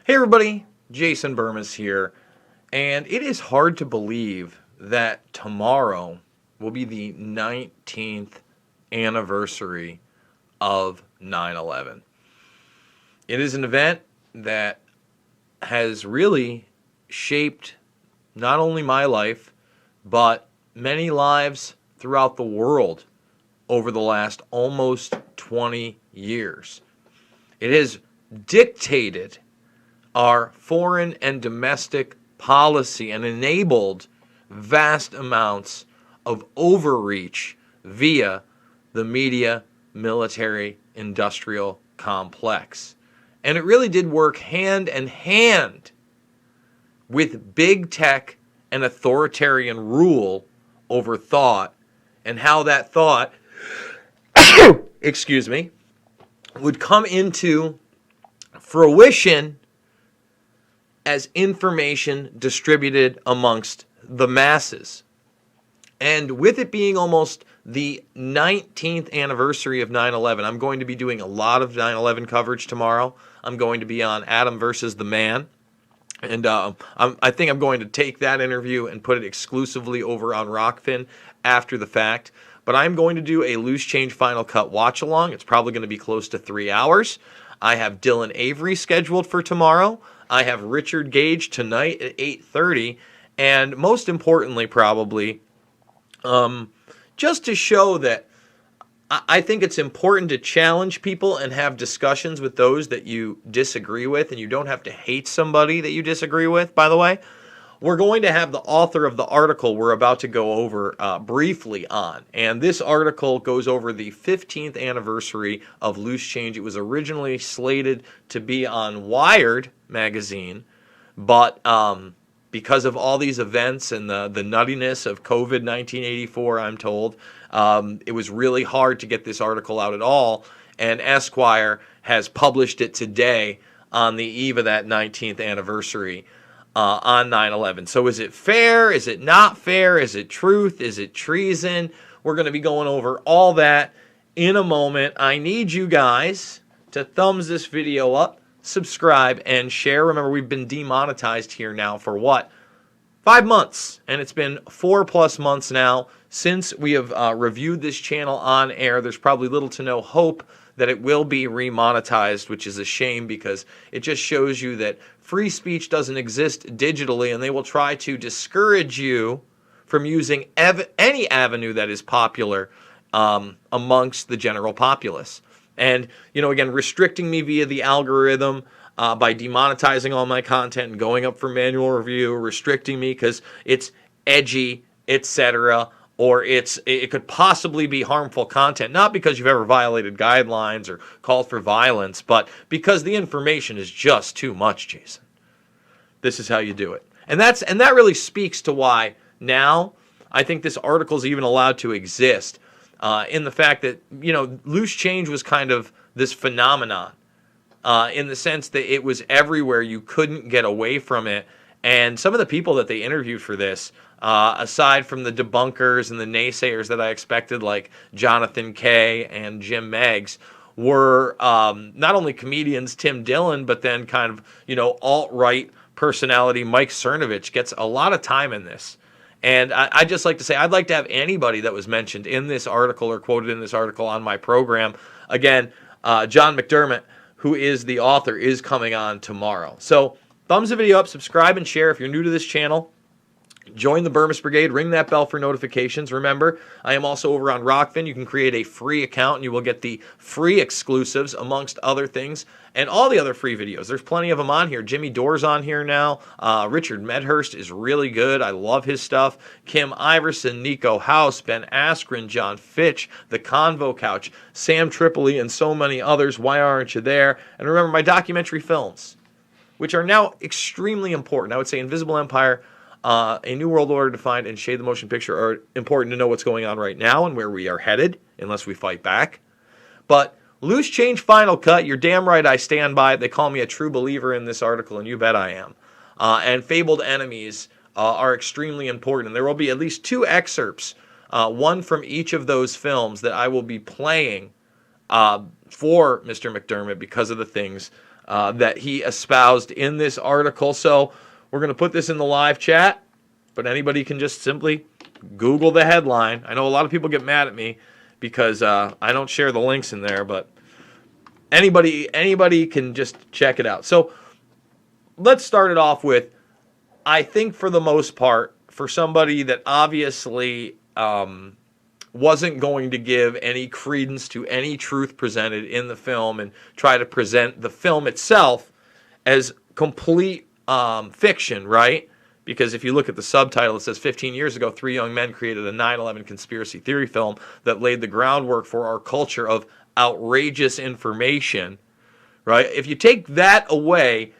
Hey everybody, Jason Burmis here, and it is hard to believe that tomorrow will be the 19th anniversary of 9/11. It is an event that has really shaped not only my life, but many lives throughout the world over the last almost 20 years. It has dictated our foreign and domestic policy and enabled vast amounts of overreach via the media, military, industrial complex. And it really did work hand in hand with big tech and authoritarian rule over thought, and how that thought, excuse me, would come into fruition as information distributed amongst the masses. And with it being almost the 19th anniversary of 9/11, I'm going to be doing a lot of 9/11 coverage tomorrow. I'm going to be on Adam versus the Man. And I think I'm going to take that interview and put it exclusively over on Rockfin after the fact. But I'm going to do a Loose Change Final Cut watch along. It's probably going to be close to 3 hours. I have Dylan Avery scheduled for tomorrow. I have Richard Gage tonight at 8:30. And most importantly, probably, just to show that I think it's important to challenge people and have discussions with those that you disagree with, and you don't have to hate somebody that you disagree with, by the way. We're going to have the author of the article we're about to go over briefly on. And this article goes over the 15th anniversary of Loose Change. It was originally slated to be on Wired magazine, but because of all these events and the nuttiness of COVID 1984, I'm told, it was really hard to get this article out at all. And Esquire has published it today on the eve of that 19th anniversary on 9/11. So is it fair? Is it not fair? Is it truth? Is it treason? We're going to be going over all that in a moment. I need you guys to thumbs this video up, subscribe, and share. Remember, we've been demonetized here now for what? 5 months. And it's been 4+ months now since we have reviewed this channel on air. There's probably little to no hope that it will be remonetized, which is a shame because it just shows you that free speech doesn't exist digitally, and they will try to discourage you from using any avenue that is popular amongst the general populace. And, you know, again, restricting me via the algorithm by demonetizing all my content and going up for manual review, restricting me because it's edgy, etc., or it could possibly be harmful content, not because you've ever violated guidelines or called for violence, but because the information is just too much, Jason. This is how you do it. And that really speaks to why now I think this article is even allowed to exist, in the fact that, you know, Loose Change was kind of this phenomenon in the sense that it was everywhere. You couldn't get away from it. And some of the people that they interviewed for this, aside from the debunkers and the naysayers that I expected, like Jonathan Kay and Jim Meggs, were not only comedians, Tim Dillon, but then kind of, you know, alt-right personality Mike Cernovich gets a lot of time in this. And I'd just like to say, I'd like to have anybody that was mentioned in this article or quoted in this article on my program. Again, John McDermott, who is the author, is coming on tomorrow. So thumbs the video up, subscribe, and share if you're new to this channel. Join the Burmis Brigade. Ring that bell for notifications. Remember, I am also over on Rockfin. You can create a free account, and you will get the free exclusives, amongst other things, and all the other free videos. There's plenty of them on here. Jimmy Dore's on here now. Richard Medhurst is really good. I love his stuff. Kim Iverson, Nico House, Ben Askren, John Fitch, The Convo Couch, Sam Tripoli, and so many others. Why aren't you there? And remember, my documentary films, which are now extremely important. I would say Invisible Empire, A New World Order Defined, and Shade the Motion Picture are important to know what's going on right now and where we are headed, unless we fight back. But Loose Change Final Cut, you're damn right I stand by it. They call me a true believer in this article, and you bet I am. And Fabled Enemies are extremely important. And there will be at least 2 excerpts, one from each of those films, that I will be playing for Mr. McDermott because of the things that he espoused in this article. So we're going to put this in the live chat, but anybody can just simply Google the headline. I know a lot of people get mad at me because I don't share the links in there, but anybody can just check it out. So let's start it off with, I think for the most part, for somebody that obviously wasn't going to give any credence to any truth presented in the film and try to present the film itself as complete fiction, right? Because if you look at the subtitle, it says 15 years ago, 3 young men created a 9/11 conspiracy theory film that laid the groundwork for our culture of outrageous information, right? If you take that away,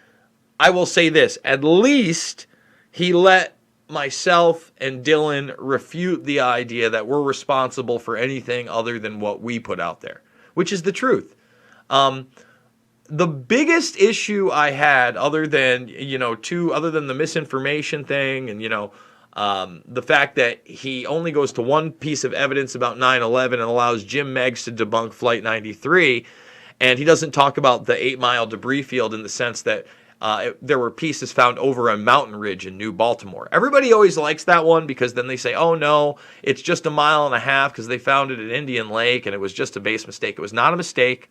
I will say this, at least he let myself and Dylan refute the idea that we're responsible for anything other than what we put out there, which is the truth. The biggest issue I had, other than the misinformation thing, and the fact that he only goes to one piece of evidence about 9/11 and allows Jim Meigs to debunk Flight 93, and he doesn't talk about the 8-mile debris field in the sense that there were pieces found over a mountain ridge in New Baltimore. Everybody always likes that one because then they say, oh no, it's just a mile and a half because they found it at Indian Lake and it was just a base mistake. It was not a mistake.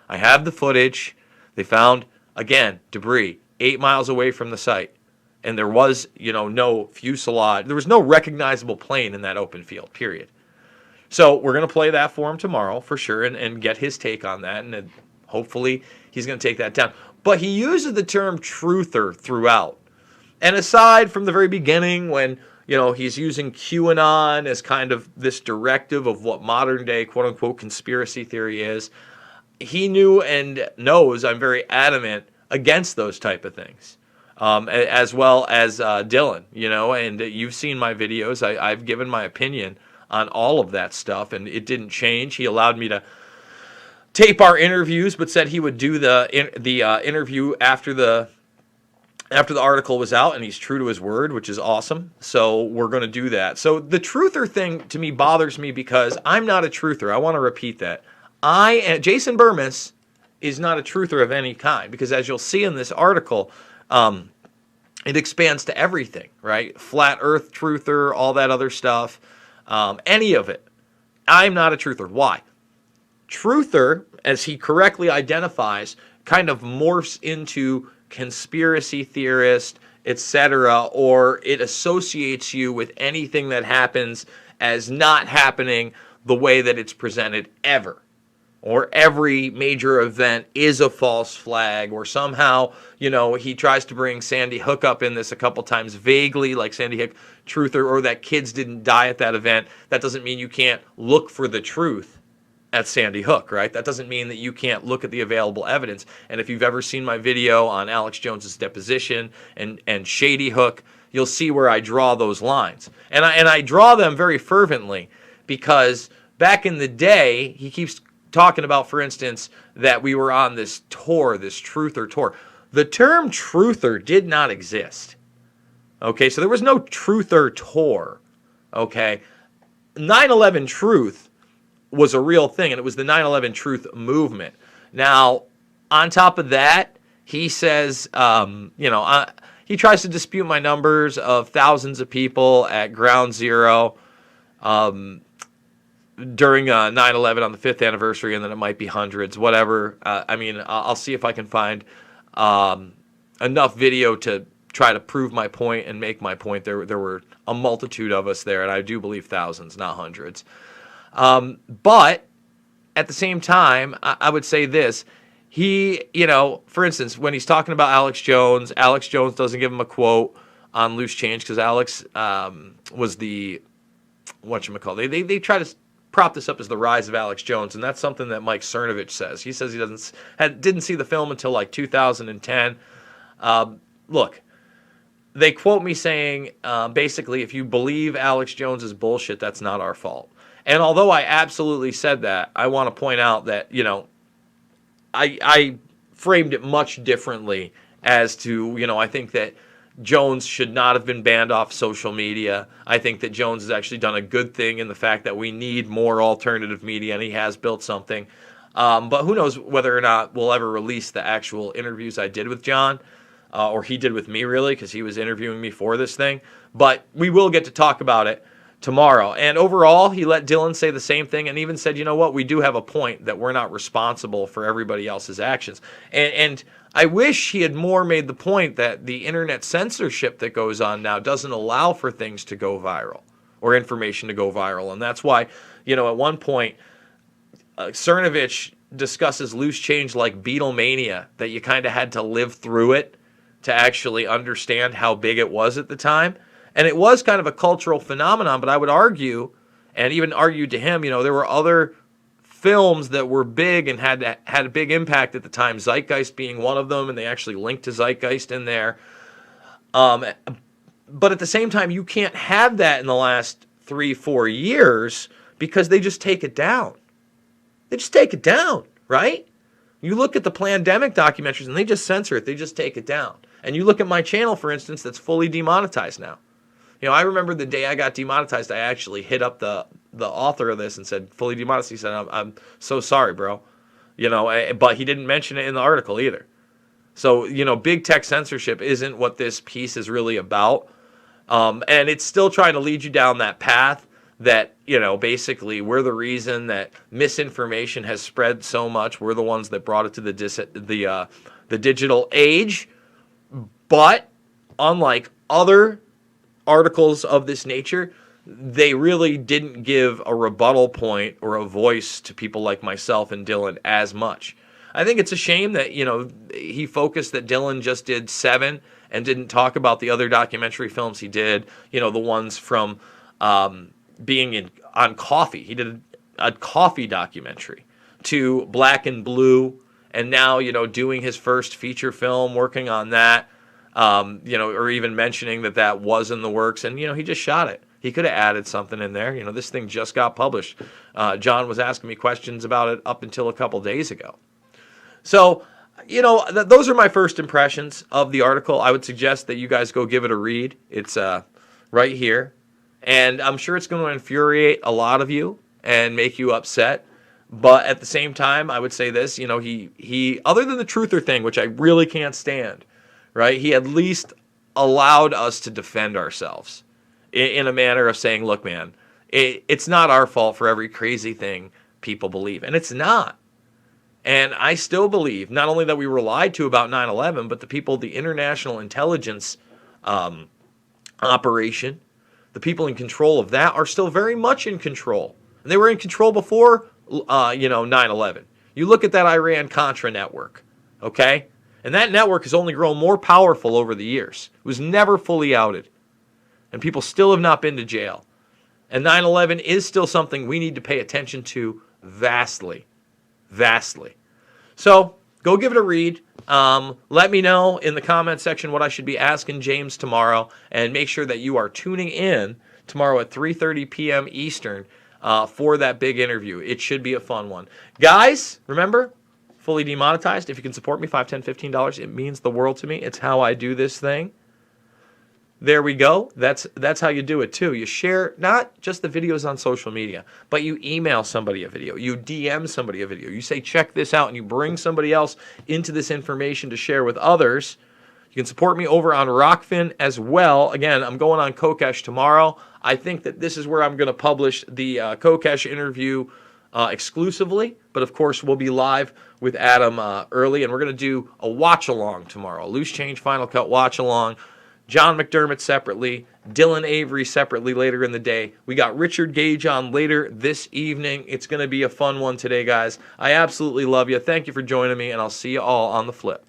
I have the footage. They found, again, debris 8 miles away from the site. And there was, no fuselage. There was no recognizable plane in that open field, period. So we're going to play that for him tomorrow for sure and get his take on that. And hopefully he's going to take that down. But he uses the term truther throughout. And aside from the very beginning when, he's using QAnon as kind of this directive of what modern day quote-unquote conspiracy theory is, he knew and knows I'm very adamant against those type of things, as well as Dylan, and you've seen my videos. I've given my opinion on all of that stuff, and it didn't change. He allowed me to tape our interviews, but said he would do the interview after the article was out, and he's true to his word, which is awesome. So we're going to do that. So the truther thing to me bothers me because I'm not a truther. I want to repeat that. Jason Burmis is not a truther of any kind because, as you'll see in this article, it expands to everything, right? Flat Earth truther, all that other stuff, any of it. I'm not a truther. Why? Truther, as he correctly identifies, kind of morphs into conspiracy theorist, etc., or it associates you with anything that happens as not happening the way that it's presented ever. Or every major event is a false flag, or somehow, he tries to bring Sandy Hook up in this a couple times vaguely, like Sandy Hook truther, or that kids didn't die at that event. That doesn't mean you can't look for the truth at Sandy Hook, right? That doesn't mean that you can't look at the available evidence. And if you've ever seen my video on Alex Jones's deposition and Shady Hook, you'll see where I draw those lines. And I draw them very fervently because back in the day, he keeps talking about, for instance, that we were on this tour, this truther tour. The term truther did not exist. Okay, so there was no truther tour. Okay, 9/11 Truth was a real thing, and it was the 9/11 Truth movement. Now, on top of that, he says, he tries to dispute my numbers of thousands of people at Ground Zero during 9/11 on the 5th anniversary, and then it might be hundreds, whatever. I'll see if I can find enough video to try to prove my point and make my point. There were a multitude of us there, and I do believe thousands, not hundreds. But at the same time, I would say this. He, for instance, when he's talking about Alex Jones doesn't give him a quote on Loose Change because Alex was the, whatchamacallit. They try to prop this up as the rise of Alex Jones, and that's something that Mike Cernovich says. He says he didn't see the film until like 2010. Look, they quote me saying, basically, if you believe Alex Jones is bullshit, that's not our fault. And although I absolutely said that, I want to point out that, I framed it much differently as to, I think that Jones should not have been banned off social media. I think that Jones has actually done a good thing in the fact that we need more alternative media, and he has built something. But who knows whether or not we'll ever release the actual interviews I did with John, or he did with me, really, because he was interviewing me for this thing. But we will get to talk about it tomorrow. And overall, he let Dylan say the same thing and even said, you know what, we do have a point that we're not responsible for everybody else's actions. And I wish he had more made the point that the internet censorship that goes on now doesn't allow for things to go viral or information to go viral. And that's why, at one point, Cernovich discusses loose change like Beatlemania, that you kind of had to live through it to actually understand how big it was at the time. And it was kind of a cultural phenomenon, but I would argue, and even argued to him, there were other films that were big and had a big impact at the time, Zeitgeist being one of them, and they actually linked to Zeitgeist in there. But at the same time, you can't have that in the last 3-4 years because they just take it down. They just take it down, right? You look at the Plandemic documentaries and they just censor it. They just take it down. And you look at my channel, for instance, that's fully demonetized now. I remember the day I got demonetized, I actually hit up the author of this and said, fully demonetized. He said, I'm so sorry, bro. But he didn't mention it in the article either. So, big tech censorship isn't what this piece is really about. And it's still trying to lead you down that path that, basically we're the reason that misinformation has spread so much. We're the ones that brought it to the digital age. But unlike other articles of this nature, they really didn't give a rebuttal point or a voice to people like myself and Dylan as much. I think it's a shame that, he focused that Dylan just did 7 and didn't talk about the other documentary films he did, the ones from being on coffee. He did a coffee documentary, to Black and Blue, and now, doing his first feature film, working on that. Or even mentioning that was in the works, and, he just shot it. He could have added something in there. This thing just got published. John was asking me questions about it up until a couple days ago. So, those are my first impressions of the article. I would suggest that you guys go give it a read. It's right here. And I'm sure it's going to infuriate a lot of you and make you upset. But at the same time, I would say this, he other than the truther thing, which I really can't stand, right? He at least allowed us to defend ourselves in a manner of saying, look, man, it's not our fault for every crazy thing people believe. And it's not. And I still believe not only that we were lied to about 9/11, but the international intelligence operation, the people in control of that are still very much in control. And they were in control before, 9/11. You look at that Iran-Contra network, okay? And that network has only grown more powerful over the years. It was never fully outed. And people still have not been to jail. And 9/11 is still something we need to pay attention to vastly. Vastly. So, go give it a read. Let me know in the comment section what I should be asking James tomorrow. And make sure that you are tuning in tomorrow at 3:30 p.m. Eastern for that big interview. It should be a fun one. Guys, remember, fully demonetized. If you can support me, $5, $10, $15, it means the world to me. It's how I do this thing. There we go. That's how you do it too. You share not just the videos on social media, but you email somebody a video. You DM somebody a video. You say, check this out, and you bring somebody else into this information to share with others. You can support me over on Rockfin as well. Again, I'm going on Kokesh tomorrow. I think that this is where I'm going to publish the Kokesh interview exclusively. But, of course, we'll be live with Adam early, and we're going to do a watch-along tomorrow. Loose Change Final Cut watch-along. John McDermott separately, Dylan Avery separately later in the day. We got Richard Gage on later this evening. It's going to be a fun one today, guys. I absolutely love you. Thank you for joining me, and I'll see you all on the flip.